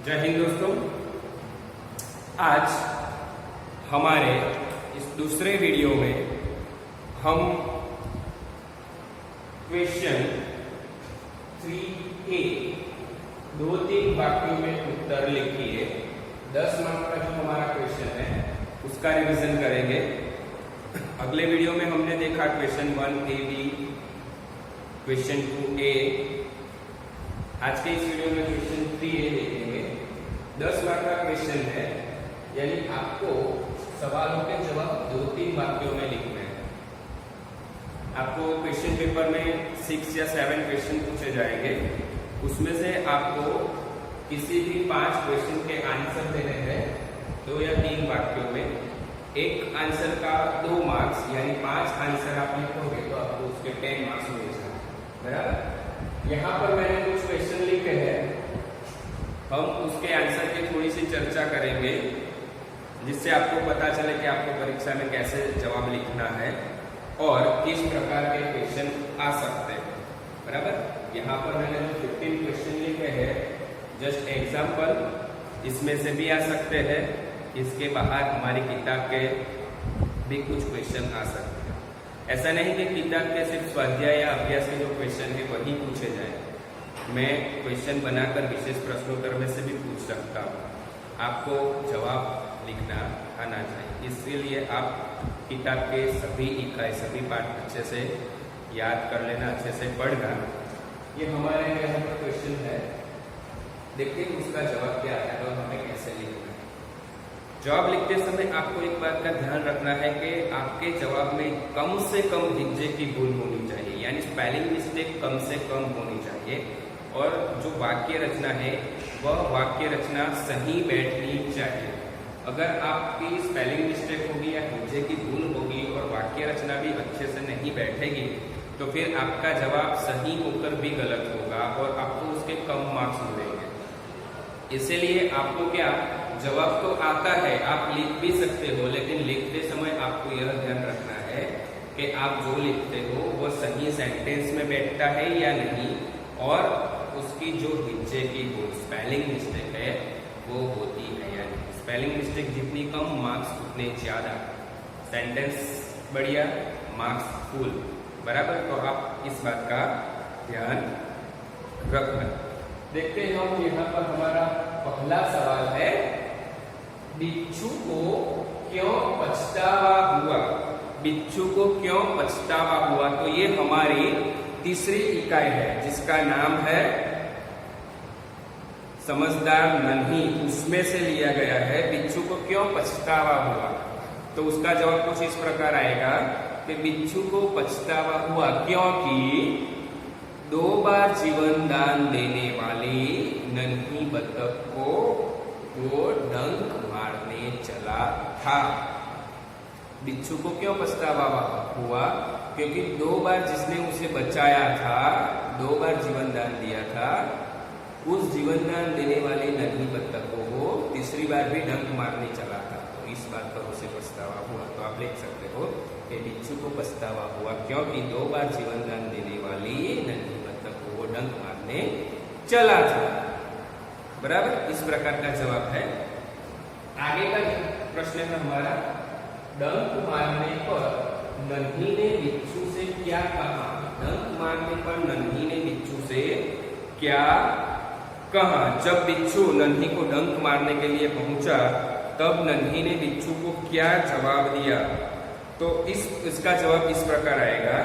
जय हिंद दोस्तों। आज हमारे इस दूसरे वीडियो में हम क्वेश्चन 3A 2-3 वाक्यों में उत्तर लिखिए 10 नंबर का जो हमारा क्वेश्चन है उसका रिवीजन करेंगे। अगले वीडियो में हमने देखा question 1A B, question 2A। आज के इस वीडियो में क्वेश्चन 3A देखेंगे। 10 मार्क का क्वेश्चन है, यानी आपको सवालों के जवाब 2-3 वाक्यों में लिखने हैं। आपको क्वेश्चन पेपर में 6 या 7 क्वेश्चन पूछे जाएंगे, उसमें से आपको किसी भी 5 क्वेश्चन के आंसर देने हैं 2 या 3 वाक्यों में। एक आंसर का 2 मार्क्स, यानी 5 आंसर आप लिखोगे तो आपको उसके 10 मार्क्स मिल जाएंगे। बराबर। यहाँ पर मैंने कुछ क्वेश्चन लिखे हैं, हम उसके आंसर की थोड़ी सी चर्चा करेंगे, जिससे आपको पता चले कि आपको परीक्षा में कैसे जवाब लिखना है और किस प्रकार के क्वेश्चन आ सकते हैं। बराबर। यहाँ पर मैंने जो 15 क्वेश्चन लिखे हैं, जस्ट एग्जाम्पल, इसमें से भी आ सकते हैं, इसके बाहर हमारी किताब के भी कुछ क्वेश्चन आ सकते हैं। ऐसा नहीं कि किताब के सिर्फ स्वाध्याय या अभ्यास के जो क्वेश्चन है वही पूछे जाए। मैं क्वेश्चन बनाकर विशेष प्रश्नोत्तर में से भी पूछ सकता हूँ। आपको जवाब लिखना आना चाहिए, इसीलिए आप किताब के सभी इकाई सभी पाठ अच्छे से याद कर लेना, अच्छे से पढ़ना। ये हमारे यहाँ पर क्वेश्चन है, देखिए उसका जवाब क्या है और हमें कैसे लिखना है। जवाब लिखते समय आपको एक बात का ध्यान रखना है कि आपके जवाब में कम से कम हिज्जे की भूल होनी चाहिए, यानी स्पेलिंग मिस्टेक कम से कम होनी चाहिए। और जो वाक्य रचना है वह वाक्य रचना सही बैठनी चाहिए। अगर आपकी स्पेलिंग मिस्टेक होगी या हिज्जे की भूल होगी और वाक्य रचना भी अच्छे से नहीं बैठेगी तो फिर आपका जवाब सही होकर भी गलत होगा और आपको उसके कम मार्क्स मिलेंगे। इसीलिए आपको क्या, जवाब तो आता है, आप लिख भी सकते हो, लेकिन लिखते समय आपको यह ध्यान रखना है कि आप जो लिखते हो वो सही सेंटेंस में बैठता है या नहीं, और उसकी जो हिज्जे की भूल स्पेलिंग मिस्टेक है वो होती है या नहीं। स्पेलिंग मिस्टेक जितनी कम मार्क्स उतने ज्यादा, सेंटेंस बढ़िया मार्क्स फुल। बराबर। तो आप इस बात का ध्यान रखना। देखते हैं हम यहाँ पर हमारा पहला सवाल है, बिच्छू को क्यों पछतावा हुआ। बिच्छू को क्यों पछतावा हुआ, तो ये हमारी तीसरी इकाई है जिसका नाम है समझदार नन्ही, उसमें से लिया गया है बिच्छू को क्यों पछतावा हुआ। तो उसका जवाब कुछ इस प्रकार आएगा कि बिच्छू को पछतावा हुआ क्योंकि 2 बार जीवन दान देने वाली नन्ही बतख को वो डंक मारने चला था। बिच्छू को क्यों पछतावा हुआ, क्योंकि 2 बार जिसने उसे बचाया था, 2 बार जीवन दान दिया था, उस जीवन दान देने वाली नन्ही बतख को वो तीसरी बार भी डंक मारने चला था। तो इस बात पर उसे पछतावा हुआ। तो आप लिख सकते हो कि बिच्छू को पछतावा हुआ क्योंकि 2 बार जीवन दान देने वाली नन्ही बतख को वो डंक मारने चला था। बराबर। इस प्रकार का जवाब है। आगे का प्रश्न है हमारा, डंक मारने पर नन्ही ने बिच्छू से क्या कहा। डंक मारने पर नन्ही ने बिच्छू से क्या कहा। जब बिच्छू नन्ही को डंक मारने के लिए पहुंचा तब नन्ही ने बिच्छू को क्या जवाब दिया। तो इसका जवाब इस प्रकार आएगा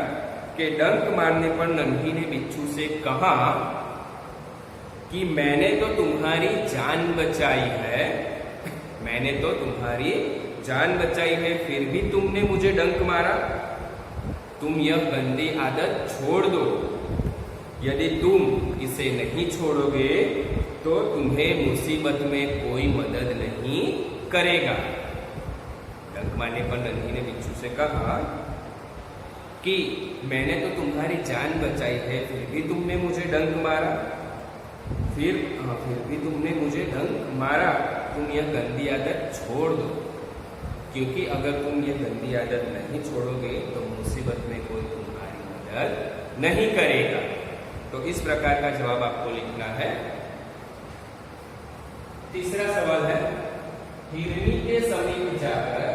कि डंक मारने पर नन्ही ने बिच्छू से कहा कि मैंने तो तुम्हारी जान बचाई है, मैंने तो तुम्हारी जान बचाई है, फिर भी तुमने मुझे डंक मारा। तुम यह गंदी आदत छोड़ दो, यदि तुम इसे नहीं छोड़ोगे तो तुम्हें मुसीबत में कोई मदद नहीं करेगा। डंक मारने पर नन्ही ने बिच्छू से कहा कि मैंने तो तुम्हारी जान बचाई है, फिर भी तुमने मुझे डंक मारा। फिर भी तुमने मुझे डंक मारा, तुम यह गंदी आदत छोड़ दो, क्योंकि अगर तुम ये गंदी आदत नहीं छोड़ोगे तो मुसीबत में कोई तुम्हारी मदद नहीं करेगा। तो इस प्रकार का जवाब आपको लिखना है। तीसरा सवाल है, हिरनी के समीप जाकर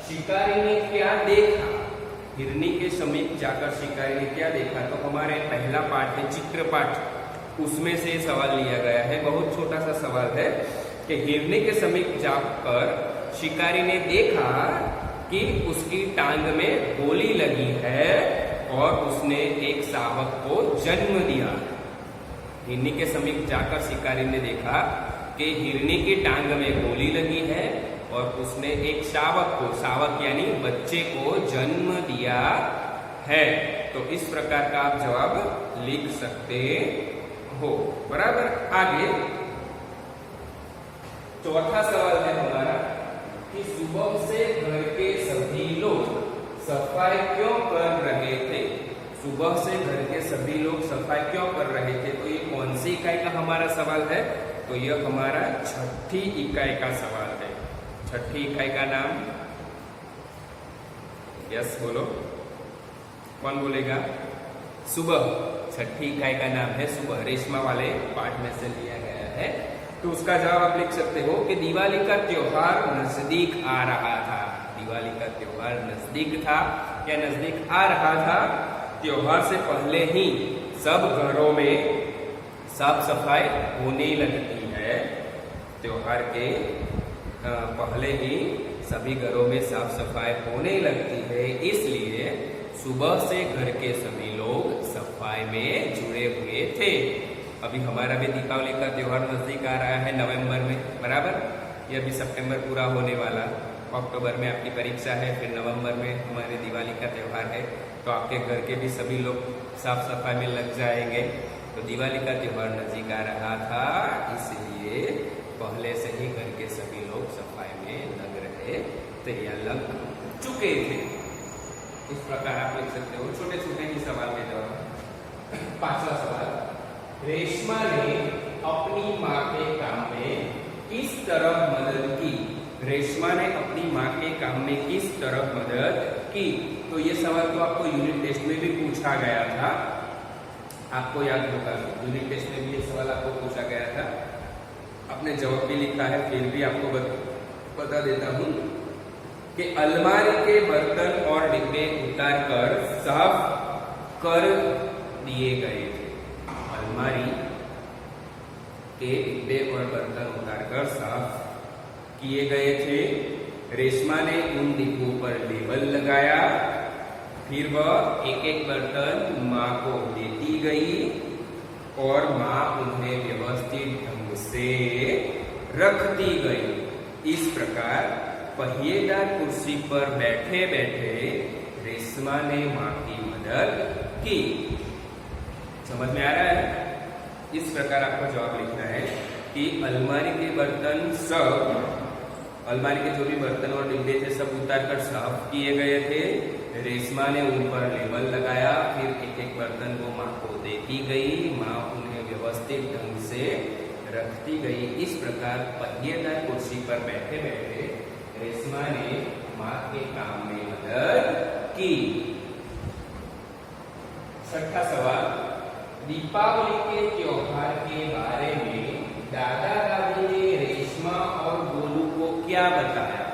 शिकारी ने क्या देखा? हिरनी के समीप जाकर शिकारी ने क्या देखा? तो हमारे पहला पाठ है चित्र पाठ, उसमें से सवाल लिया गया है। बहुत छोटा सा सवाल है कि हिरनी के समीप जाकर शिकारी ने देखा कि उसकी टांग में गोली लगी है और उसने एक शावक को जन्म दिया। हिरनी के समीप जाकर शिकारी ने देखा कि हिरनी की टांग में गोली लगी है और उसने एक शावक यानी बच्चे को जन्म दिया है। तो इस प्रकार का आप जवाब लिख सकते हो। बराबर। आगे चौथा सवाल है हमारा कि सुबह से घर के सभी लोग सफाई क्यों कर रहे थे? सुबह से घर के सभी लोग सफाई क्यों कर रहे थे? तो ये कौन सी इकाई का हमारा सवाल है? तो यह हमारा छठी इकाई का सवाल है। छठी इकाई का नाम यस बोलो, कौन बोलेगा? सुबह। छठी इकाई का नाम है सुबह, रेशमा वाले पाठ में से लिया गया है। तो उसका जवाब आप लिख सकते हो कि दिवाली का त्योहार नजदीक आ रहा था। दिवाली का त्योहार नजदीक था या नजदीक आ रहा था। त्योहार से पहले ही सब घरों में साफ सफाई होने लगती है। त्योहार के पहले ही सभी घरों में साफ सफाई होने लगती है, इसलिए सुबह से घर के सभी लोग सफाई में जुड़े हुए थे। अभी हमारा भी दीपावली का त्योहार नजदीक आ रहा है नवंबर में, बराबर। ये अभी सितंबर पूरा होने वाला, अक्टूबर में आपकी परीक्षा है, फिर नवंबर में हमारे दिवाली का त्योहार है। तो आपके घर के भी सभी लोग साफ सफाई में लग जाएंगे। तो दिवाली का त्योहार नजदीक आ रहा था, इसलिए पहले से ही घर के सभी लोग सफाई में लग रहे थे या लग चुके थे। इस प्रकार आप लिख सकते हो। छोटे छोटे ही सवाल के जवाब। पांचवा सवाल, रेशमा ने अपनी माँ के काम में किस तरह मदद की? रेशमा ने अपनी माँ के काम में किस तरह मदद की? तो ये सवाल तो आपको यूनिट टेस्ट में भी पूछा गया था, आपको याद होगा। यूनिट टेस्ट में भी ये सवाल आपको पूछा गया था, आपने जवाब भी लिखा है, फिर भी आपको बता देता हूँ कि अलमारी के बर्तन और डिब्बे उतारकर साफ कर दिए गए थे। अलमारी के डिब्बे और बर्तन उतारकर साफ किए गए थे। रेशमा ने उन डिब्बों पर लेबल लगाया, फिर वह एक एक बर्तन माँ को देती गई और माँ उन्हें व्यवस्थित ढंग से रखती गई। इस प्रकार पहिएदार कुर्सी पर बैठे बैठे रेशमा ने माँ की मदद की। समझ में आ रहा है? इस प्रकार आपको जवाब लिखना है कि अलमारी के बर्तन सब, अलमारी के जो भी बर्तन और डिब्बे थे सब उतारकर साफ किए गए थे। रेशमा ने उन पर लेबल लगाया, फिर एक एक बर्तन को माँ को देती गई, माँ उन्हें व्यवस्थित ढंग से रखती गई। इस प्रकार पहिएदार कुर्सी पर बैठे बैठे रेशमा ने माँ के काम में मदद की। छठा सवाल, दीपावली के त्योहार के बारे में दादा दादी ने रेशमा और गोलू को क्या बताया?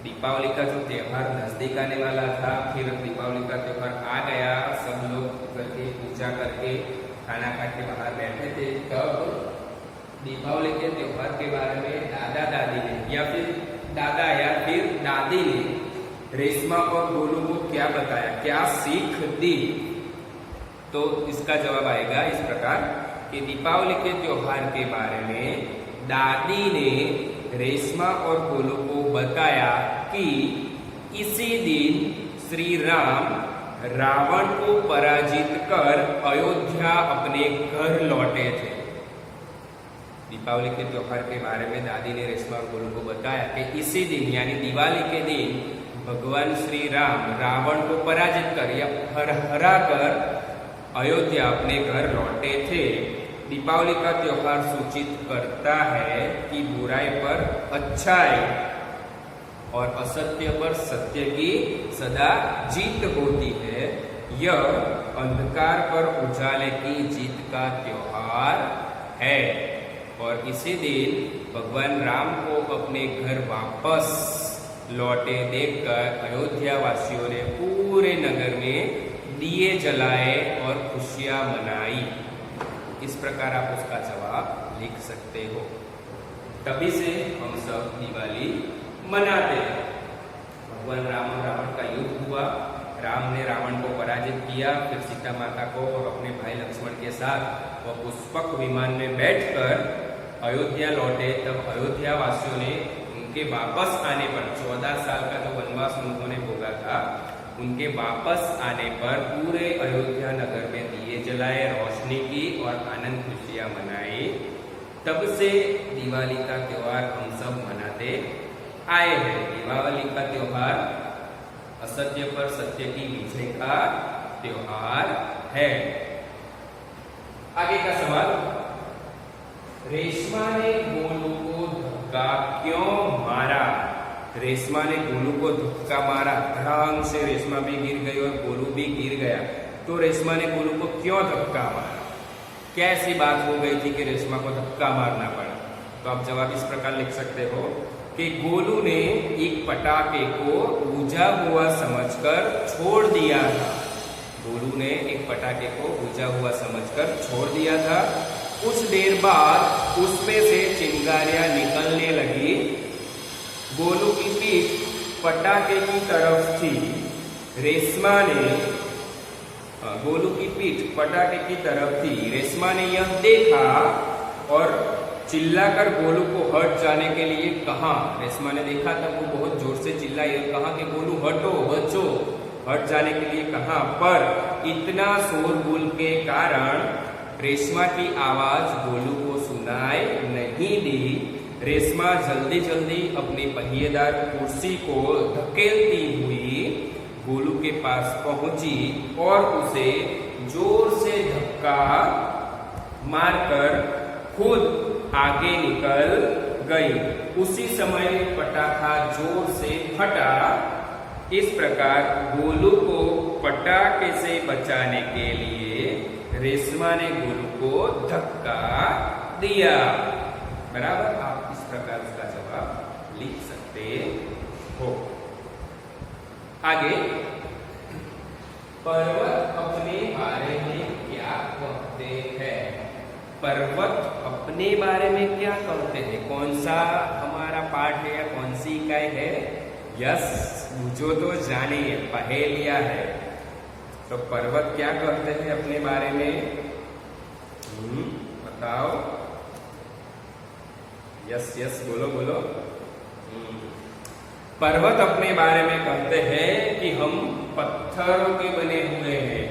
दीपावली का जो त्योहार नजदीक आने वाला था, फिर दीपावली का त्योहार आ गया, सब लोग घर की पूजा करके खाना खा के बाहर बैठे थे, तब दीपावली के त्योहार के बारे में दादा दादी ने या फिर दादा या फिर दादी ने रेशमा और गोलू को क्या बताया, क्या सीख दी? तो इसका जवाब आएगा इस प्रकार कि दीपावली के त्योहार के बारे में दादी ने रेशमा और गोलू को बताया कि इसी दिन श्री राम रावण को पराजित कर अयोध्या अपने घर लौटे थे। दीपावली के त्योहार के बारे में दादी ने रेशमा और गोलू को बताया कि इसी दिन यानी दिवाली के दिन भगवान श्री राम रावण को पराजित कर या हरा कर अयोध्या अपने घर लौटे थे। दीपावली का त्योहार सूचित करता है कि बुराई पर अच्छाई और असत्य पर सत्य की सदा जीत होती है। यह अंधकार पर उजाले की जीत का त्योहार है और इसी दिन भगवान राम को अपने घर वापस लौटे देखकर अयोध्या वासियों ने पूरे नगर में दिए जलाए और खुशियां मनाई। इस प्रकार आप उसका जवाब लिख सकते हो। तभी से हम सब दिवाली मनाते हैं। भगवान राम और रावण का युद्ध हुआ, राम ने रावण को पराजित किया, फिर सीता माता को और अपने भाई लक्ष्मण के साथ वह पुष्पक विमान में बैठकर अयोध्या लौटे। तब अयोध्या वासियों ने उनके वापस आने पर 14 साल का जो वनवास उन्होंने भोगा था, उनके वापस आने पर पूरे अयोध्या नगर में दिए जलाए, रोशनी की और आनंद खुशियां मनाई। तब से दिवाली का त्योहार हम सब मनाते आए हैं। दिवाली का त्योहार असत्य पर सत्य की विजय का त्योहार है। आगे का सवाल, रेशमा ने गोलू को धक्का क्यों मारा? रेशमा ने गोलू को धक्का मारा, धड़ाम से रेशमा भी गिर गई और गोलू भी गिर गया। तो रेशमा ने गोलू को क्यों धक्का मारा? क्या ऐसी बात हो गई थी कि रेशमा को धक्का मारना पड़ा? तो आप जवाब इस प्रकार लिख सकते हो कि गोलू ने एक पटाखे को बुझा हुआ समझकर छोड़ दिया था। गोलू ने एक पटाखे को बुझा हुआ समझकर छोड़ दिया था। कुछ देर बाद उसमें से चिंगारियां निकलने लगी। गोलू की पीठ पटाखे की तरफ थी। रेशमा ने गोलू की पीठ पटाखे की तरफ थी। रेशमा ने यह देखा और चिल्लाकर गोलू को हट जाने के लिए कहा। रेशमा ने देखा तब वो बहुत जोर से चिल्लाई और कहा कि गोलू हटो, बचो, हट जाने के लिए कहा। पर इतना शोरगुल के कारण रेशमा की आवाज गोलू को सुनाई नहीं दी। रेशमा जल्दी जल्दी अपनी पहिएदार कुर्सी को धकेलती हुई गोलू के पास पहुंची और उसे जोर से धक्का मारकर खुद आगे निकल गई। उसी समय पटाखा जोर से फटा। इस प्रकार गोलू को पटाखे से बचाने के लिए रेशमा ने गोलू को धक्का दिया। बराबर, आप इस प्रकार उसका जवाब लिख सकते हो। आगे, पर्वत अपने बारे में क्या कहते हैं? पर्वत अपने बारे में क्या कहते हैं? कौन सा हमारा पाठ है या कौन सी इकाई है? यस, जो तो जानिए, पहेलिया है। तो पर्वत क्या कहते हैं अपने बारे में? बताओ। यस यस, बोलो बोलो। पर्वत अपने बारे में कहते हैं कि हम पत्थरों के बने हुए हैं,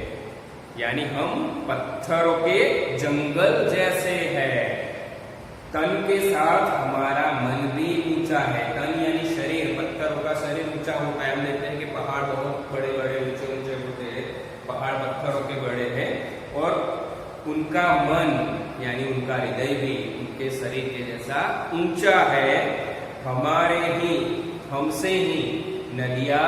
यानी हम पत्थरों के जंगल जैसे हैं। तन के साथ हमारा मन भी ऊंचा है। तन यानी शरीर, पत्थरों का शरीर ऊंचा होता है। हम देखते हैं कि पहाड़ बहुत बड़े बड़े ऊंचे ऊंचे होते हैं, पहाड़ पत्थरों के बड़े हैं, और उनका मन यानी उनका हृदय भी उनके शरीर के जैसा ऊंचा है। हमसे ही नदियां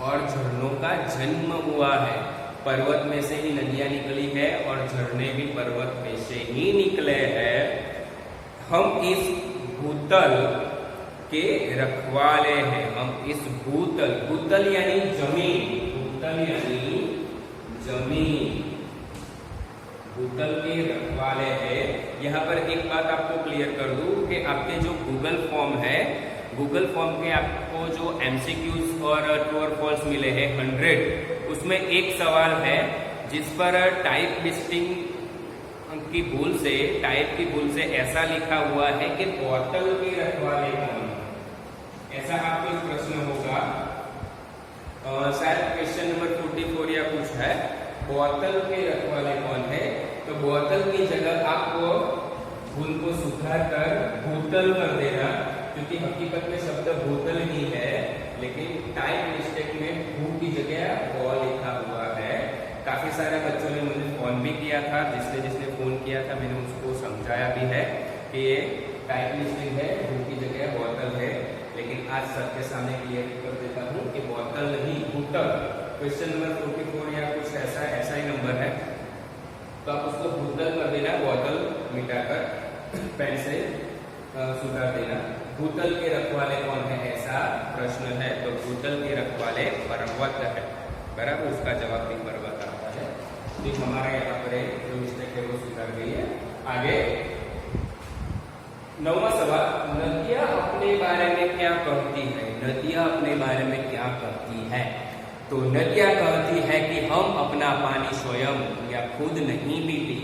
और झरनों का जन्म हुआ है। पर्वत में से ही नदियां निकली है और झरने भी पर्वत में से ही निकले हैं। हम इस भूतल के रखवाले हैं। हम इस भूतल यानी जमीन, भूतल यानी जमीन, भूतल के रखवाले हैं। यहाँ पर एक बात आपको क्लियर कर दूं कि आपके जो गूगल फॉर्म है, गूगल फॉर्म के आपको जो MCQs और ट्रू और फॉल्स मिले हैं 100, उसमें एक सवाल है जिस पर टाइप की भूल से ऐसा लिखा हुआ है कि बोतल के रखवाले कौन? ऐसा आपको प्रश्न होगा, शायद क्वेश्चन नंबर 44 या कुछ है। बोतल के रखवाले कौन है? तो बोतल की जगह आपको भूल को सुधार कर भूतल कर देना, क्योंकि हकीकत में शब्द भूतल ही है, लेकिन टाइप मिस्टेक में भू की जगह बॉ लिखा हुआ है। काफी सारे बच्चों ने मुझे फोन भी किया था। जिसने फोन किया था मैंने उसको समझाया भी है कि ये टाइप मिस्टेक है, भू की जगह बोतल है। लेकिन आज सबके सामने क्लियर कर देता हूँ कि बोतल नहीं, भूतल। क्वेश्चन नंबर 44 या कुछ ऐसा ही नंबर है, तो आप उसको भूतल कर देना, बोतल मिटाकर पेन से सुधार देना। भूतल के रखवाले कौन है, ऐसा प्रश्न है तो भूतल के रखवाले पर्वत है, बराबर। उसका जवाब भी पर्वत आता है। तो हमारा यहाँ पर जो मिस्टेक है वो सुधार गई है। आगे 9वां सवाल, नदियां अपने बारे में क्या कहती है। नदियां अपने बारे में क्या कहती है? तो नदियां कहती है कि हम अपना पानी स्वयं या खुद नहीं पीती।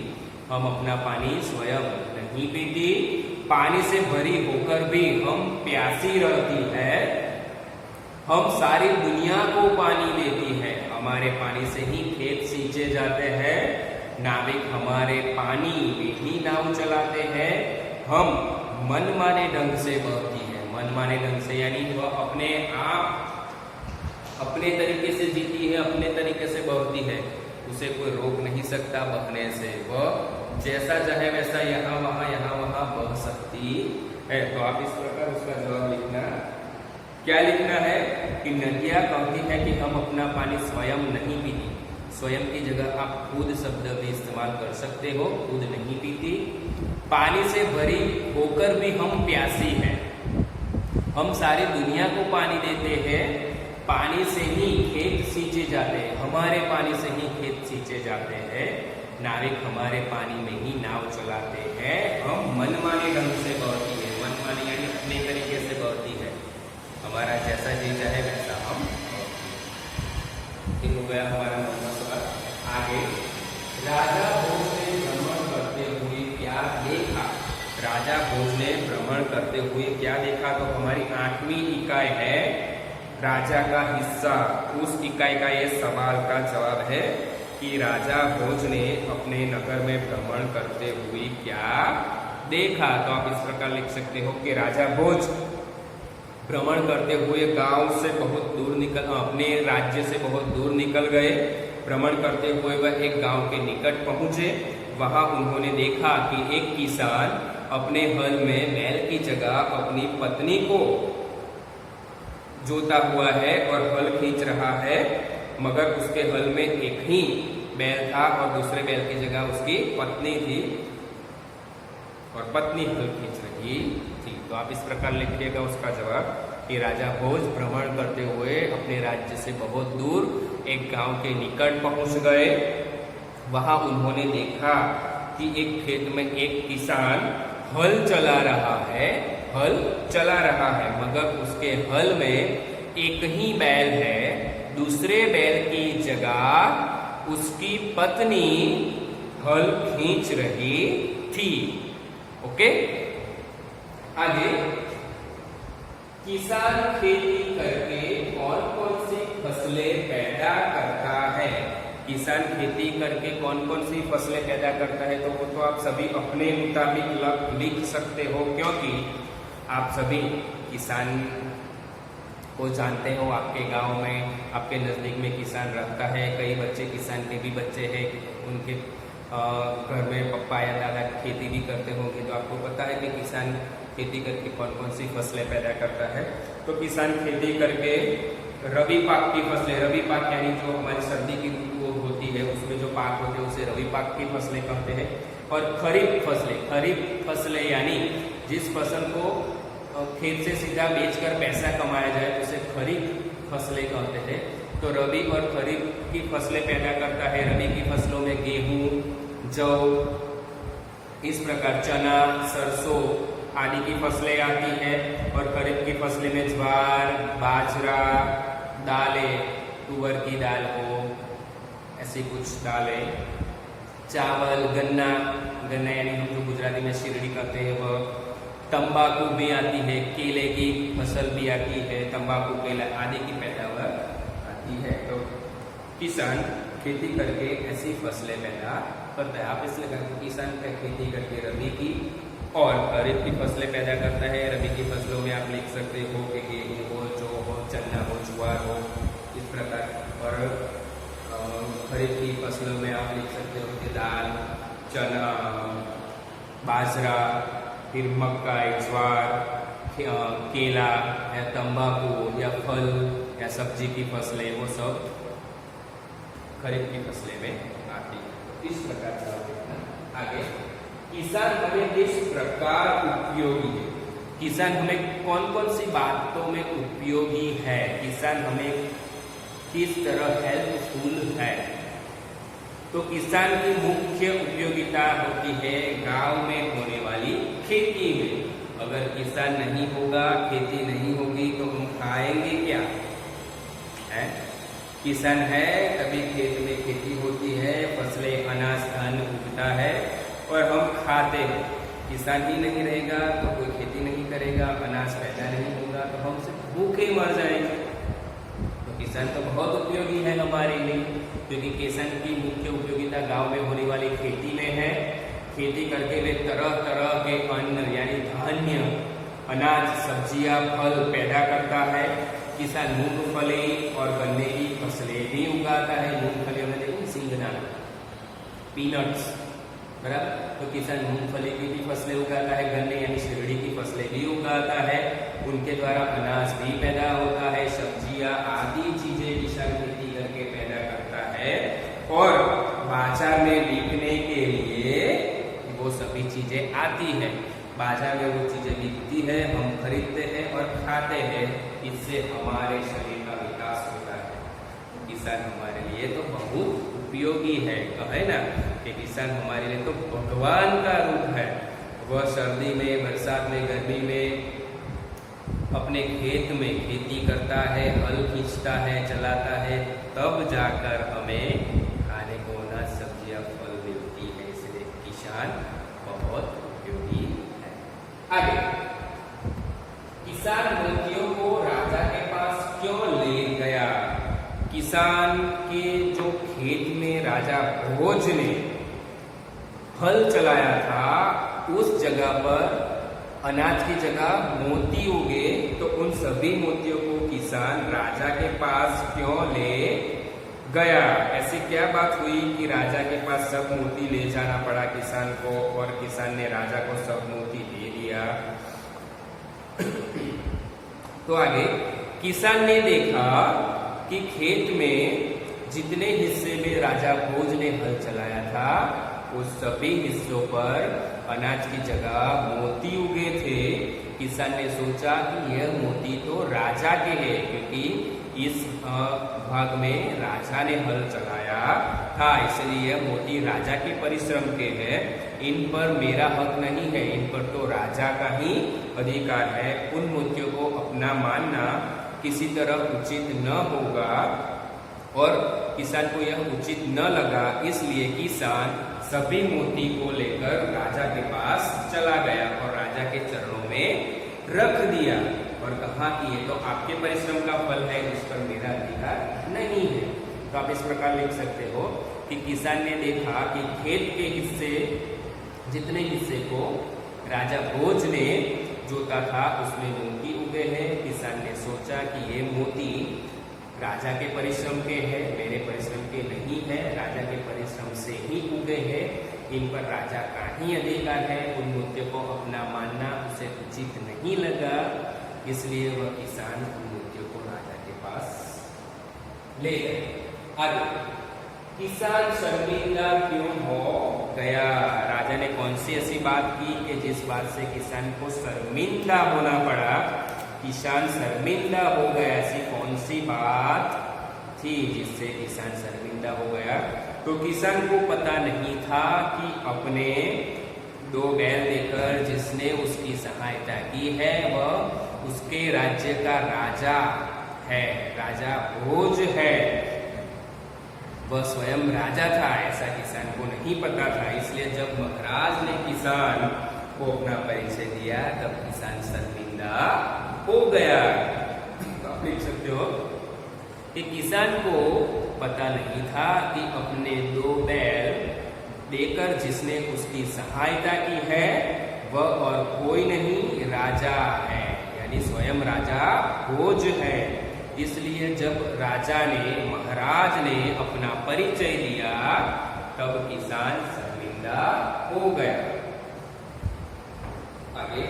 हम अपना पानी स्वयं नहीं पीती, पानी से भरी होकर भी हम प्यासी रहती है। हम सारी दुनिया को पानी देती है, हमारे पानी से ही खेत सींचे जाते हैं। नाविक हमारे पानी में ही नाव चलाते हैं। हम मनमाने ढंग से बहती है, मनमाने ढंग से यानी वह अपने आप अपने तरीके से जीती है, अपने तरीके से बहती है, उसे कोई रोक नहीं सकता बहने से। वह जैसा चाहे वैसा यहाँ वहां बह सकती है। तो आप इस प्रकार उसका जवाब लिखना। क्या लिखना है कि नदियां कहती है कि हम अपना पानी स्वयं नहीं पीती। स्वयं की जगह आप खुद शब्द भी इस्तेमाल कर सकते हो, खुद नहीं पीती। पानी से भरी होकर भी हम प्यासी हैं। हम सारी दुनिया को पानी देते हैं, पानी से ही खेत सींचे जाते हैं, हमारे पानी से ही खेत सींचे जाते हैं। नाविक हमारे पानी में ही नाव चलाते हैं। हम मनमाने ढंग से बहती है, मनमाने यानी अपने तरीके से बहती है, हमारा जैसा जी चाहे वैसा हम। हो गया हमारा 9वां सवाल। आगे, राजा भोज ने भ्रमण करते हुए क्या देखा। राजा भोज ने भ्रमण करते हुए क्या देखा? तो हमारी 8वीं इकाई है राजा का हिस्सा। उस इकाई का ये सवाल का जवाब है कि राजा भोज ने अपने नगर में भ्रमण करते हुए क्या देखा। तो आप इस प्रकार लिख सकते हो कि राजा भोज भ्रमण करते हुए गांव से बहुत दूर अपने राज्य से बहुत दूर निकल गए। भ्रमण करते हुए वह एक गांव के निकट पहुंचे। वहां उन्होंने देखा कि एक किसान अपने हल में बैल की जगह अपनी पत्नी को जोता हुआ है और हल खींच रहा है, मगर उसके हल में एक ही बैल था और दूसरे बैल की जगह उसकी पत्नी थी और पत्नी हल खींच रही थी। तो आप इस प्रकार लिखिएगा उसका जवाब कि राजा भोज भ्रमण करते हुए अपने राज्य से बहुत दूर एक गांव के निकट पहुंच गए। वहां उन्होंने देखा कि एक खेत में एक किसान हल चला रहा है, मगर उसके हल में एक ही बैल है। दूसरे बैल की जगह उसकी पत्नी हल खींच रही थी। ओके, आगे, किसान खेती करके कौन कौन सी फसलें पैदा करता है। किसान खेती करके कौन कौन सी फसलें पैदा करता है, तो वो तो आप सभी अपने मुताबिक लिख सकते हो, क्योंकि आप सभी किसान को जानते हो। आपके गांव में, आपके नज़दीक में किसान रहता है। कई बच्चे किसान के भी बच्चे हैं, उनके घर में पप्पा या दादा खेती भी करते होंगे, तो आपको पता है कि किसान खेती करके कौन कौन सी फसलें पैदा करता है। तो किसान खेती करके रबी पाक की फसलें, रबी पाक यानी जो हमारी सर्दी की ऋतु होती है उसमें जो पाक होते हैं उसे रबी पाक की फसलें कहते हैं। और खरीफ फसलें यानी जिस फसल को खेत से सीधा बेचकर पैसा कमाया जाए उसे खरीफ फसलें कहते हैं। तो रबी और खरीफ की फसलें पैदा करता है। रबी की फसलों में गेहूं, जौ, इस प्रकार चना, सरसों आदि की फसलें आती है। और खरीफ की फसलें में ज्वार, बाजरा, दालें, तुअर की दाल हो, ऐसी कुछ दालें, चावल, गन्ना यानी हम जो गुजराती में शिरडी कहते हैं वह, तंबाकू भी आती है, केले की फसल भी आती है, तंबाकू, केला आदि की पैदावार आती है। तो किसान खेती करके ऐसी फसलें पैदा करता है। आप इसलिए कहते हैं किसान का खेती करके रबी की और खरीफ की फसलें पैदा करता है। रबी की फसलों में आप लिख सकते हो कि गेहूँ हो, जौ हो, चना हो, ज्वार हो, इस प्रकार। और खरीफ की फसलों में आप लिख सकते हो कि दाल, चना, बाजरा, फिर मक्का, ज्वार, केला या तंबाकू या फल या सब्जी की फसलें, वो सब खरीफ की फसलें में आती है। इस प्रकार से आगे, किसान हमें किस प्रकार उपयोगी है। किसान हमें कौन कौन सी बातों में उपयोगी है, किसान हमें किस तरह हेल्पफुल है। तो किसान की मुख्य उपयोगिता होती है गांव में होने वाली खेती में। अगर किसान नहीं होगा, खेती नहीं होगी तो हम खाएंगे क्या है। किसान है तभी खेत में खेती होती है, फसलें अनाज धान उगता है और हम खाते हैं। किसान ही नहीं रहेगा तो कोई खेती नहीं करेगा, अनाज पैदा नहीं होगा तो हम सिर्फ भूखे मर जाएंगे। तो किसान तो बहुत उपयोगी है हमारे लिए, क्योंकि किसान की मुख्य उपयोगिता गांव में होने वाली खेती में है। खेती करके वे तरह तरह के अन्न यानी धान्य, अनाज, सब्जियां, फल पैदा करता है। किसान मूंगफली और गन्ने की फसलें भी उगाता है। मूंगफली में देखिए सिंगदाना, पीनट्स, बराबर। तो किसान मूंगफली की भी फसलें उगाता है, गन्ने यानी शिरडी की फसलें भी उगाता है। उनके द्वारा अनाज भी पैदा होता है, सब्जियां आदि चीजें किसान खेती करके पैदा करता है और बाजार में बिकने के लिए वो सभी चीजें आती है। बाजार में वो चीजें बिकती है, हम खरीदते हैं और खाते हैं। इससे हमारे शरीर का विकास होता है। किसान हमारे लिए तो बहुत उपयोगी है, कहे ना कि किसान हमारे लिए तो भगवान का रूप है। वह सर्दी में, बरसात में, गर्मी में अपने खेत में खेती करता है, हल खींचता है, चलाता है, तब जाकर हमें खाने को अनाज, सब्जियां, फल मिलती है। इसलिए किसान बहुत उपयोगी है। आगे, किसान मोतियों को राजा के पास क्यों ले गया। किसान के जो खेत में राजा भोज ने हल चलाया था, उस जगह पर अनाज की जगह मोती उगे, तो उन सभी मोतियों को किसान राजा के पास क्यों ले गया। ऐसी क्या बात हुई कि राजा के पास सब मोती ले जाना पड़ा किसान को और किसान ने राजा को सब मोती दे दिया। तो आगे, किसान ने देखा कि खेत में जितने हिस्से में राजा भोज ने हल चलाया था, उस सभी हिस्सों पर अनाज की जगह मोती उगे थे। किसान ने सोचा कि यह मोती तो राजा के हैं, क्योंकि इस भाग में राजा ने हल चलाया था, इसलिए यह मोती राजा के परिश्रम के हैं। इन पर मेरा हक नहीं है, इन पर तो राजा का ही अधिकार है। उन मोतियों को अपना मानना किसी तरह उचित न होगा और किसान को यह उचित न लगा, इसलिए किसान सभी मोती को लेकर राजा के पास चला गया और राजा के चरणों में रख दिया और कहा कि ये तो आपके परिश्रम का फल है, इस पर मेरा अधिकार नहीं है। तो आप इस प्रकार लिख सकते हो कि किसान ने देखा कि खेत के हिस्से, जितने हिस्से को राजा भोज ने जोता था, उसमें मोती उगे हैं। किसान ने सोचा कि ये मोती राजा के परिश्रम के हैं, मेरे परिश्रम के नहीं है, राजा के परिश्रम से ही उगे हैं, इन पर राजा का ही अधिकार है। उन मोतियों को अपना मानना उसे उचित नहीं लगा, इसलिए वह किसान उन मोतियों को राजा के पास ले गए। आगे, किसान शर्मिंदा क्यों हो गया। राजा ने कौन सी ऐसी बात की कि जिस बात से किसान को शर्मिंदा होना पड़ा। किसान शर्मिंदा हो गया, ऐसी कौन सी बात थी जिससे किसान शर्मिंदा हो गया। तो किसान को पता नहीं था कि अपने 2 बैल देकर जिसने उसकी सहायता की है वह उसके राज्य का राजा है, राजा भोज है, वह स्वयं राजा था। ऐसा किसान को नहीं पता था, इसलिए जब महाराज ने किसान को अपना परिचय दिया तब किसान शर्मिंदा हो गया। तो आप लिख सकते हो कि किसान को पता नहीं था कि अपने 2 बैल देकर जिसने उसकी सहायता की है वह और कोई नहीं, राजा है, यानी स्वयं राजा भोज है। इसलिए जब राजा ने, महाराज ने अपना परिचय दिया तब किसान शर्मिंदा हो गया। आगे,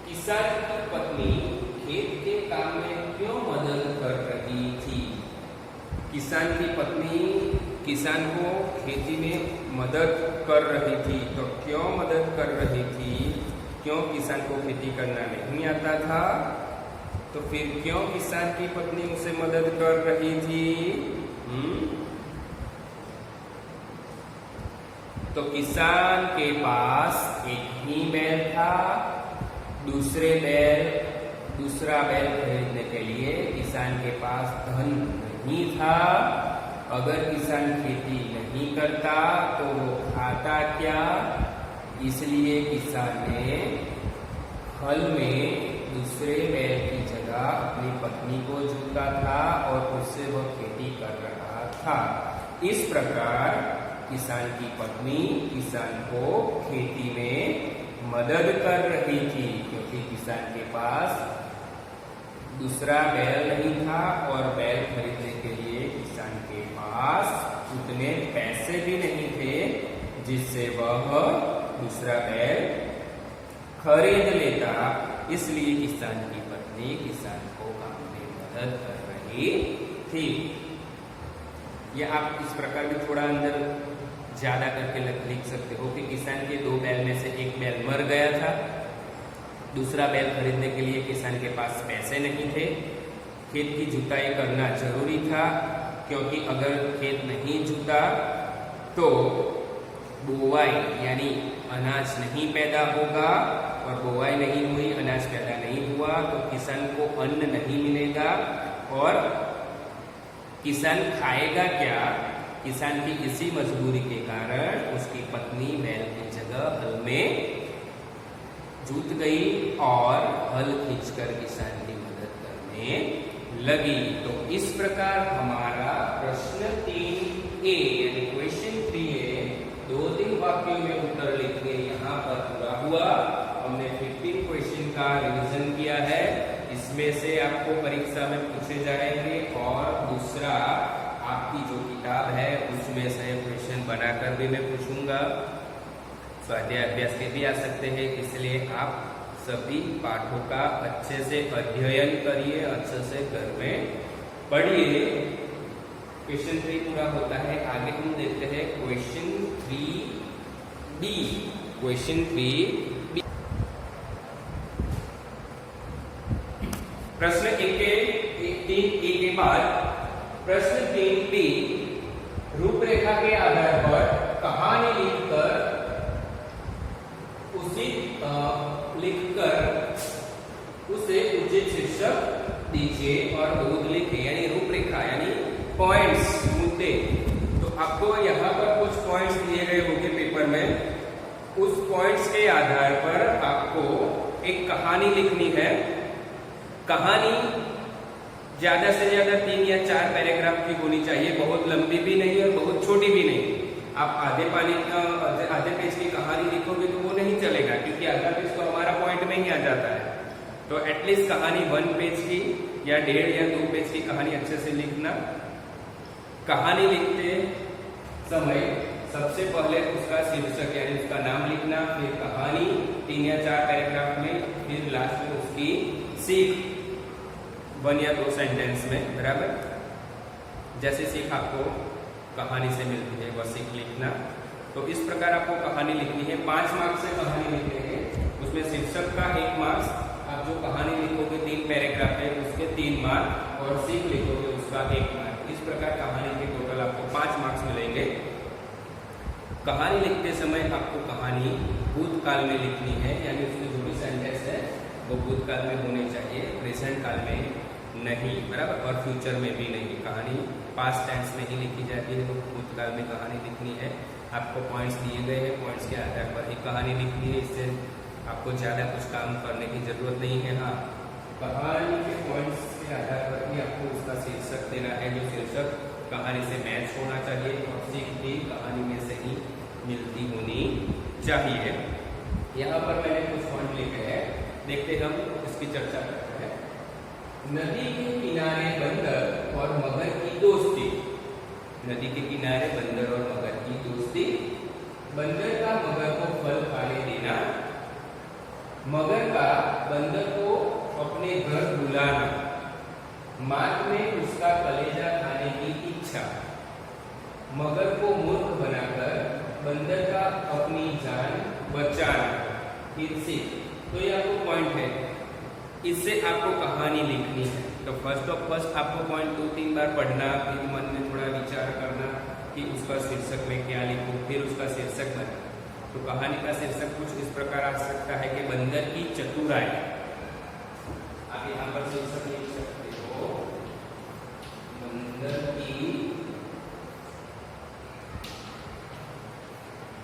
किसान की पत्नी खेत के काम में क्यों मदद कर रही थी। किसान की पत्नी किसान को खेती में मदद कर रही थी। तो क्यों मदद कर रही थी, क्यों किसान को खेती करना नहीं आता था? तो फिर क्यों किसान की पत्नी उसे मदद कर रही थी? तो किसान के पास एक ही बैल था। दूसरा बैल खरीदने के लिए किसान के पास धन नहीं था। अगर किसान खेती नहीं करता तो वो खाता क्या? इसलिए किसान ने हल में दूसरे बैल की जगह अपनी पत्नी को जोता था और उससे वह खेती कर रहा था। इस प्रकार किसान की पत्नी किसान को खेती में मदद कर रही थी, क्योंकि किसान के पास दूसरा बैल नहीं था और बैल खरीदने के लिए किसान के पास उतने पैसे भी नहीं थे जिससे वह दूसरा बैल खरीद लेता। इसलिए किसान की पत्नी किसान को काम में मदद कर रही थी। या आप इस प्रकार भी थोड़ा अंदर ज्यादा करके लिख सकते हो कि किसान के 2 बैल में से एक बैल मर गया था। दूसरा बैल खरीदने के लिए किसान के पास पैसे नहीं थे। खेत की जुताई करना जरूरी था, क्योंकि अगर खेत नहीं जुता तो बुआई यानी अनाज नहीं पैदा होगा, और बुआई नहीं हुई, अनाज पैदा नहीं हुआ तो किसान को अन्न नहीं मिलेगा। और किसान खाएगा क्या? किसान की इसी मजबूरी के कारण उसकी पत्नी बैल की जगह हल में जुट गई और हल खींचकर किसान की मदद करने लगी। तो इस प्रकार हमारा प्रश्न 3A यानी क्वेश्चन 3A 2-3 वाक्यों में उत्तर लिख के यहाँ पर पूरा हुआ। हमने 15 क्वेश्चन का रिवीजन किया है। इसमें से आपको परीक्षा में पूछे जाएंगे, और दूसरा आपकी जो किताब है उसमें से क्वेश्चन बनाकर भी मैं पूछूंगा। स्वाध्याय अभ्यास के भी आ सकते हैं, इसलिए आप सभी पाठों का अच्छे से अध्ययन करिए, अच्छे से घर में पढ़िए। क्वेश्चन 3 पूरा होता है। आगे हम देखते हैं क्वेश्चन 3B। क्वेश्चन 3B प्रश्न 3A के बाद प्रश्न 3B रूपरेखा के आधार पर कहानी उसे उचित शीर्षक दीजिए और दूध लिखे, यानी रूपरेखा यानी पॉइंट्स, मुद्दे। तो आपको यहाँ पर कुछ पॉइंट्स दिए गए होंगे पेपर में। उस पॉइंट्स के आधार पर आपको एक कहानी लिखनी है। कहानी ज्यादा से ज्यादा 3 या 4 पैराग्राफ की होनी चाहिए, बहुत लंबी भी नहीं और बहुत छोटी भी नहीं। आप आधे पेज की कहानी लिखोगे तो वो नहीं चलेगा, क्योंकि आधा पेज तो हमारा पॉइंट में ही आ जाता है। तो एटलीस्ट कहानी 1 पेज की या 1.5 या 2 पेज की कहानी अच्छे से लिखना। कहानी लिखते समय सबसे पहले उसका शीर्षक यानी उसका नाम लिखना, फिर कहानी 3 या 4 पैराग्राफ में, फिर लास्ट में उसकी सीख 1 या 2 सेंटेंस में, बराबर। जैसे सीख आपको कहानी से मिलती है वह सीख लिखना। तो इस प्रकार आपको कहानी लिखनी है। 5 मार्क्स से कहानी लिखेंगे, उसमें शीर्षक का 1 मार्क्स, आप जो कहानी लिखोगे 3 पैराग्राफ है उसके 3 मार्क, और सीख लिखोगे उसका 1 मार्क। इस प्रकार कहानी के टोटल आपको 5 मार्क्स मिलेंगे। कहानी लिखते समय आपको कहानी भूतकाल में लिखनी है, यानी उसमें जो भी सेंटेंस है वो भूतकाल में होने चाहिए, प्रेजेंट काल में नहीं, बराबर, और फ्यूचर में भी नहीं। कहानी पास्ट टेंस में ही लिखी जाती है, तो भूतकाल में कहानी लिखनी है। आपको पॉइंट्स दिए गए हैं, पॉइंट्स के आधार पर ही कहानी लिखनी है। इससे आपको ज़्यादा कुछ काम करने की जरूरत नहीं है। हाँ, कहानी के पॉइंट्स के आधार पर ही आपको उसका शीर्षक देना है, जो शीर्षक कहानी से मैच होना चाहिए, और सीख भी कहानी में से ही मिलती होनी चाहिए। यहाँ पर मैंने कुछ पॉइंट लिखे हैं, देखते हम इसकी चर्चा करते हैं। नदी के किनारे बंदर और मगर की दोस्ती। नदी के किनारे बंदर और मगर की दोस्ती। बंदर का मगर को फल खाने देना। मगर का बंदर को अपने घर बुलाना। मार्ग में उसका कलेजा खाने की इच्छा। मगर को मूर्ख बनाकर बंदर का अपनी जान बचाना। फिर से तो ये आपको पॉइंट है, इससे आपको कहानी लिखनी है। तो फर्स्ट आपको पॉइंट 2-3 बार पढ़ना, फिर मन में थोड़ा विचार करना कि उसका शीर्षक में क्या लिखूं, फिर उसका शीर्षक बना। तो कहानी का शीर्षक कुछ इस प्रकार आ सकता है कि बंदर की चतुराई। आप यहाँ पर शीर्षक लिख सकते हो, बंदर की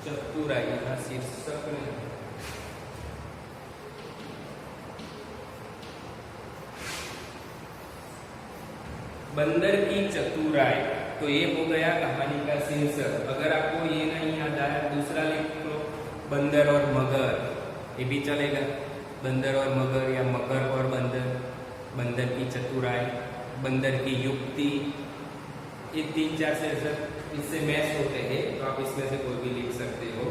चतुराई। यहाँ शीर्षक नहीं, बंदर की चतुराई। तो ये हो गया कहानी का शीर्षक। अगर आपको ये नहीं याद आया, दूसरा लिख लो, बंदर और मगर, ये भी चलेगा। बंदर और मगर या मगर और बंदर, बंदर की चतुराई, बंदर की युक्ति, ये 3-4 शीर्षक इससे मैच होते हैं। तो आप इसमें से कोई भी लिख सकते हो।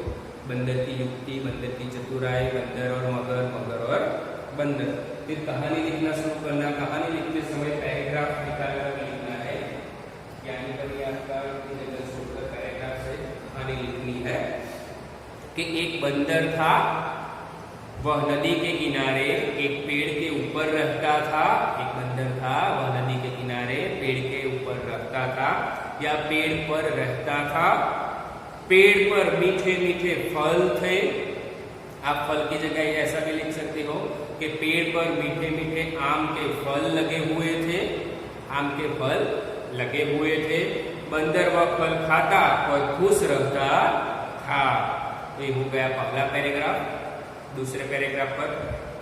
बंदर की युक्ति, बंदर की चतुराई, बंदर और मगर, मगर और बंदर। फिर कहानी लिखना शुरू करना। कहानी लिखते समय पैराग्राफ निकालकर लिखना है, यानी कि आपका पैराग्राफ से कहानी लिखनी है कि एक बंदर था, वह नदी के किनारे एक पेड़ के ऊपर रहता था। एक बंदर था, वह नदी के किनारे पेड़ के ऊपर रहता था या पेड़ पर रहता था। पेड़ पर मीठे मीठे फल थे। आप फल की जगह ऐसा भी लिख सकते हो कि पेड़ पर मीठे मीठे आम के फल लगे हुए थे। आम के फल लगे हुए थे। बंदर वह फल खाता और खुश रहता था। ये हो गया पहला पैराग्राफ। दूसरे पैराग्राफ पर,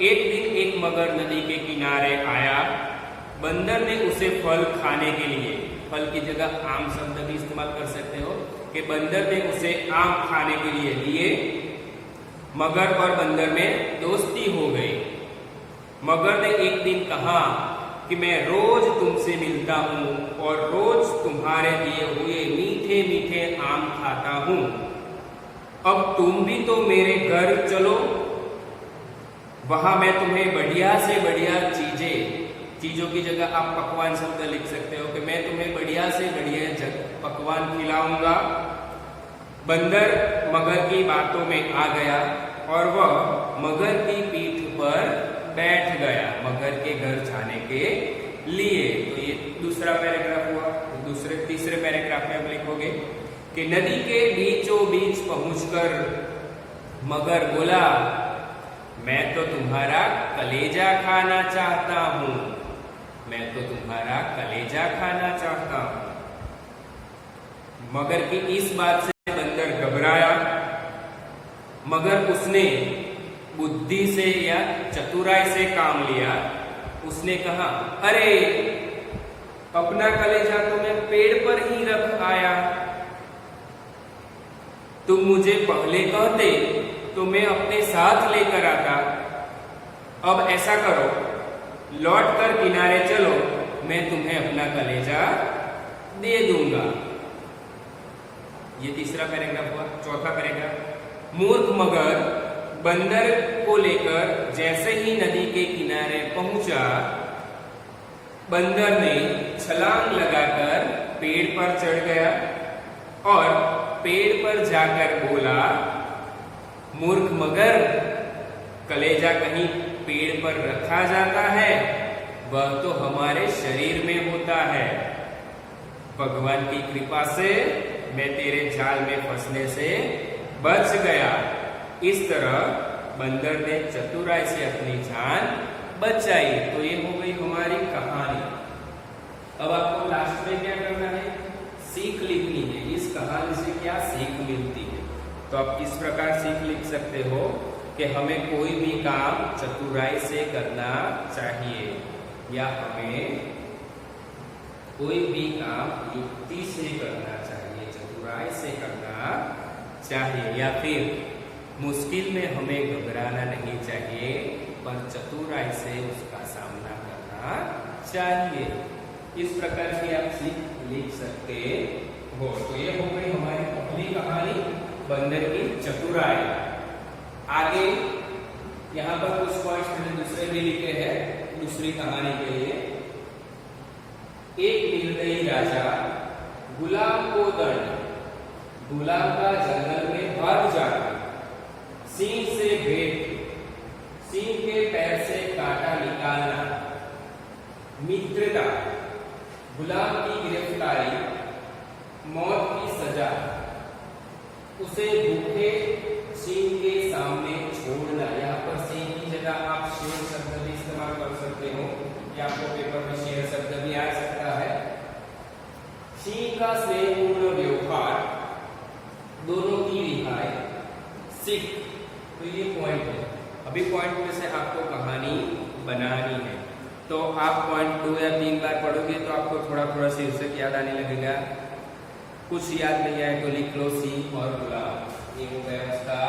एक दिन एक मगर नदी के किनारे आया। बंदर ने उसे फल खाने के लिए, फल की जगह आम शब्द भी इस्तेमाल कर सकते हो कि बंदर ने उसे आम खाने के लिए दिए। मगर और बंदर में दोस्ती हो गई। मगर ने एक दिन कहा कि मैं रोज तुमसे मिलता हूँ और रोज तुम्हारे दिए हुए मीठे मीठे आम खाता हूँ। अब तुम भी तो मेरे घर चलो, वहां मैं तुम्हें बढ़िया से बढ़िया चीजों की जगह आप पकवान शब्द लिख सकते हो कि मैं तुम्हें बढ़िया से बढ़िया पकवान खिलाऊंगा। बंदर मगर की बातों में आ गया और वह मगर की पीठ पर बैठ गया मगर के घर जाने के लिए। तो ये दूसरा पैराग्राफ हुआ। तीसरे पैराग्राफ में आप लिखोगे कि नदी के बीचों बीच पहुंचकर मगर बोला, मैं तो तुम्हारा कलेजा खाना चाहता हूं। मैं तो तुम्हारा कलेजा खाना चाहता हूं। मगर की इस बात से बंदर घबराया। मगर उसने बुद्धि से या चतुराई से काम लिया। उसने कहा, अरे अपना कलेजा तो मैं पेड़ पर ही रख आया। तुम मुझे पहले कहते तो मैं अपने साथ लेकर आता। अब ऐसा करो, लौट कर किनारे चलो, मैं तुम्हें अपना कलेजा दे दूंगा। ये तीसरा पैराग्राफ हुआ। चौथा पैराग्राफ, मूर्ख मगर बंदर को लेकर जैसे ही नदी के किनारे पहुंचा, बंदर ने छलांग लगाकर पेड़ पर चढ़ गया और पेड़ पर जाकर बोला, मूर्ख मगर, कलेजा कहीं पेड़ पर रखा जाता है, वह तो हमारे शरीर में होता है। भगवान की कृपा से मैं तेरे जाल में फंसने से बच गया। इस तरह बंदर ने चतुराई से अपनी जान बचाई। तो ये हो गई हमारी कहानी। अब आपको लास्ट में क्या करना है, सीख लिखनी है। इस कहानी से क्या सीख मिलती है, तो आप इस प्रकार सीख लिख सकते हो कि हमें कोई भी काम चतुराई से करना चाहिए या हमें कोई भी काम युक्ति से करना चाहिए, चतुराई से करना चाहिए। या फिर मुश्किल में हमें घबराना नहीं चाहिए, पर चतुराई से उसका सामना करना चाहिए। इस प्रकार की आप सीख लिख सकते हो। तो ये हो गई हमारी पहली कहानी, बंदर की चतुराई। आगे यहाँ पर कुछ पॉइंट्स मैंने दूसरे भी लिखे हैं दूसरी कहानी के लिए। एक निर्दयी राजा गुलाम को दंड, गुलाम का जंगल में भाग जाकर सिंह से भेंट सिंह के पैर से कांटा निकालना, मित्रता, गुलाम की गिरफ्तारी, मौत की सजा, उसे भूखे सिंह के सामने छोड़ना। यहाँ पर सिंह की जगह आप शेर शब्द भी इस्तेमाल कर सकते हो, या आपको पेपर में शेर शब्द भी आ सकता है। सिंह का स्नेहपूर्ण व्यवहार, दोनों की रिहाई, सीख। तो ये पॉइंट है। अभी पॉइंट में से आपको कहानी बनानी है, तो आप पॉइंट 2 या 3 बार पढ़ोगे तो आपको थोड़ा थोड़ा शीर्षक याद आने लगेगा। कुछ याद नहीं आए तो लिख लो सिंह और गुलाम। ये हो गया उसका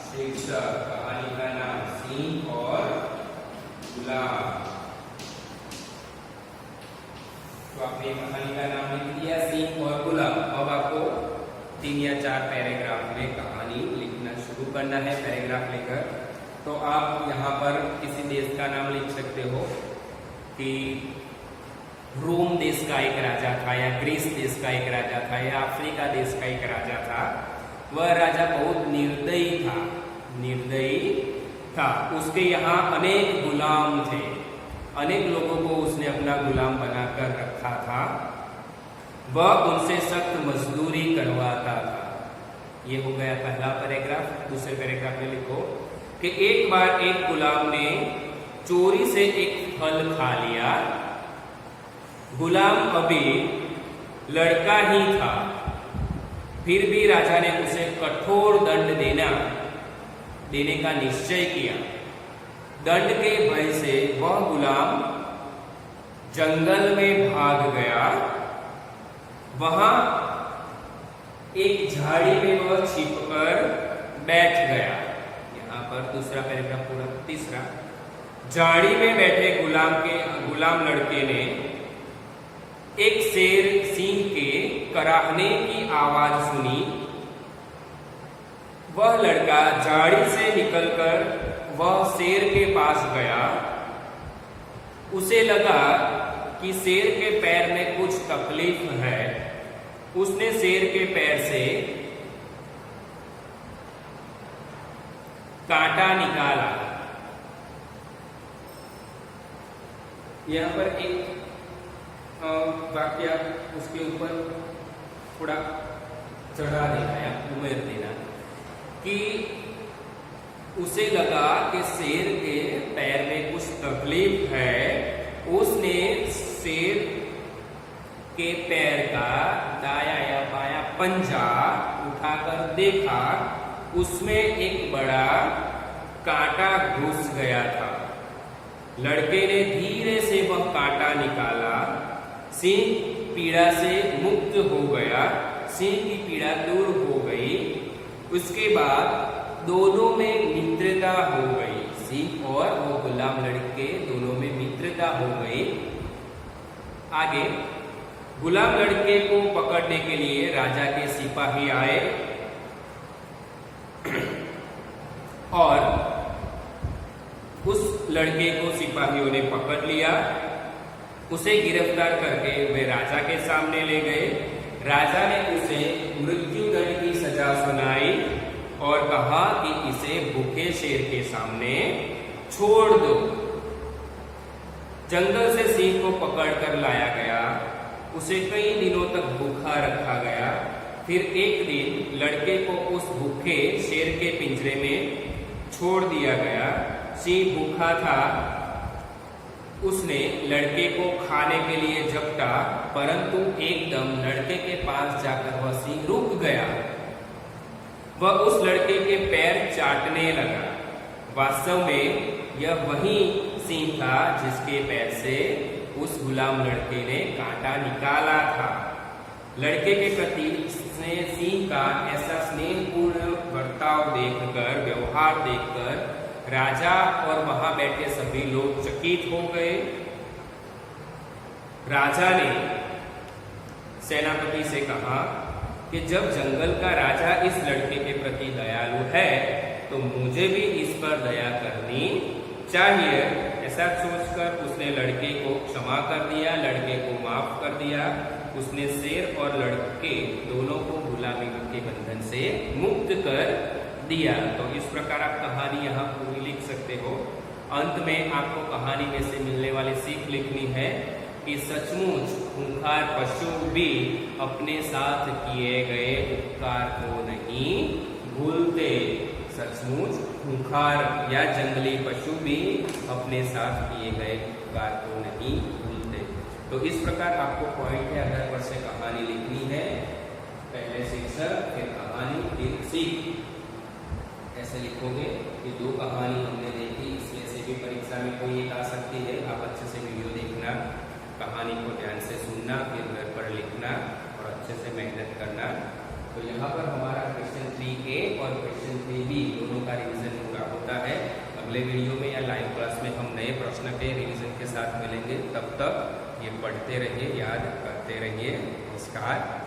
शीर्षक, कहानी का नाम सिंह और गुलाम। तो आपने कहानी का नाम लिख दिया सिंह और गुलाम। अब आपको 3 या 4 पैराग्राफ में कहानी लिखना शुरू करना है, पैराग्राफ लेकर। तो आप यहाँ पर किसी देश का नाम लिख सकते हो कि रोम देश का एक राजा था, या ग्रीस देश का एक राजा था, या अफ्रीका देश का एक राजा था। वह राजा बहुत निर्दयी था। उसके यहाँ अनेक गुलाम थे, अनेक लोगों को उसने अपना गुलाम बनाकर रखा था। वह उनसे सख्त मजदूरी करवाता था। ये हो गया पहला पैराग्राफ। दूसरे पैराग्राफ में लिखो कि एक बार एक गुलाम ने चोरी से एक फल खा लिया। गुलाम अभी लड़का ही था, फिर भी राजा ने उसे कठोर दंड देने का निश्चय किया। दंड के भय से वह गुलाम जंगल में भाग गया। वहां एक झाड़ी में वह छिपकर बैठ गया। यहाँ पर दूसरा पैराग्राफ पूरा। तीसरा, झाड़ी में बैठे गुलाम लड़के ने एक शेर सिंह के कराहने की आवाज सुनी। वह लड़का झाड़ी से निकलकर वह शेर के पास गया। उसे लगा कि शेर के पैर में कुछ तकलीफ है। उसने शेर के पैर से कांटा निकाला। यहाँ पर एक वाक्य उसके ऊपर थोड़ा चढ़ा देना या उमेर देना कि उसे लगा कि शेर के पैर में कुछ तकलीफ है। उसने शेर के पैर का दाया या बाया पंजा उठाकर देखा, उसमें एक बड़ा कांटा घुस गया था। लड़के ने धीरे से वह कांटा निकाला। सिंह पीड़ा से मुक्त हो गया। सिंह की पीड़ा दूर हो गई। उसके बाद दोनों में मित्रता हो गई। सिंह और वो गुलाम लड़के दोनों में मित्रता हो गई। आगे, गुलाम लड़के को पकड़ने के लिए राजा के सिपाही आए और उस लड़के को सिपाहियों ने पकड़ लिया। उसे गिरफ्तार करके वे राजा के सामने ले गए। राजा ने उसे मृत्युदंड की सजा सुनाई और कहा कि इसे भूखे शेर के सामने छोड़ दो। जंगल से सिंह को पकड़कर लाया गया। उसे कई दिनों तक भूखा रखा गया। फिर एक दिन लड़के को उस भूखे शेर के पिंजरे में छोड़ दिया गया। सिंह भूखा था। उसने लड़के को खाने के लिए झपटा, परंतु एकदम लड़के के पास जाकर वह सिंह रुक गया। वह उस लड़के के पैर चाटने लगा। वास्तव में यह वही सिंह था जिसके पैर से उस गुलाम लड़के ने कांटा निकाला था। लड़के के प्रति सिंह का ऐसा स्नेहपूर्ण व्यवहार देखकर राजा और वहां बैठे सभी लोग चकित हो गए। राजा ने सेनापति से कहा कि जब जंगल का राजा इस लड़के के प्रति दयालु है तो मुझे भी इस पर दया करनी चाहिए। ऐसा सोचकर उसने लड़के को क्षमा कर दिया, लड़के को माफ कर दिया। उसने शेर और लड़के दोनों को गुलामी के बंधन से मुक्त कर दिया। तो इस प्रकार आप कहानी यहाँ पूरी लिख सकते हो। अंत में आपको कहानी में से मिलने वाली सीख लिखनी है कि सचमुच खूंखार पशु भी अपने साथ किए गए उपकार को नहीं भूलते। सचमुच खूंखार या जंगली पशु भी अपने साथ किए गए उपकार को नहीं भूलते। तो इस प्रकार आपको पॉइंट के आधार पर से कहानी लिखनी है। पहले शीर्षक, फिर कहानी, फिर सीख। ऐसे लिखोगे कि 2 कहानी हमने देखी, इसमें से भी परीक्षा में कोई एक आ सकती है। आप अच्छे से वीडियो देखना, कहानी को ध्यान से सुनना, फिर घर पर लिखना और अच्छे से मेहनत करना। तो यहाँ पर हमारा क्वेश्चन 3A और क्वेश्चन 3B दोनों का रिवीजन पूरा होता है। अगले वीडियो में या लाइव क्लास में हम नए प्रश्न के रिवीजन के साथ मिलेंगे। तब तक ये पढ़ते रहिए, याद करते रहिए। नमस्कार।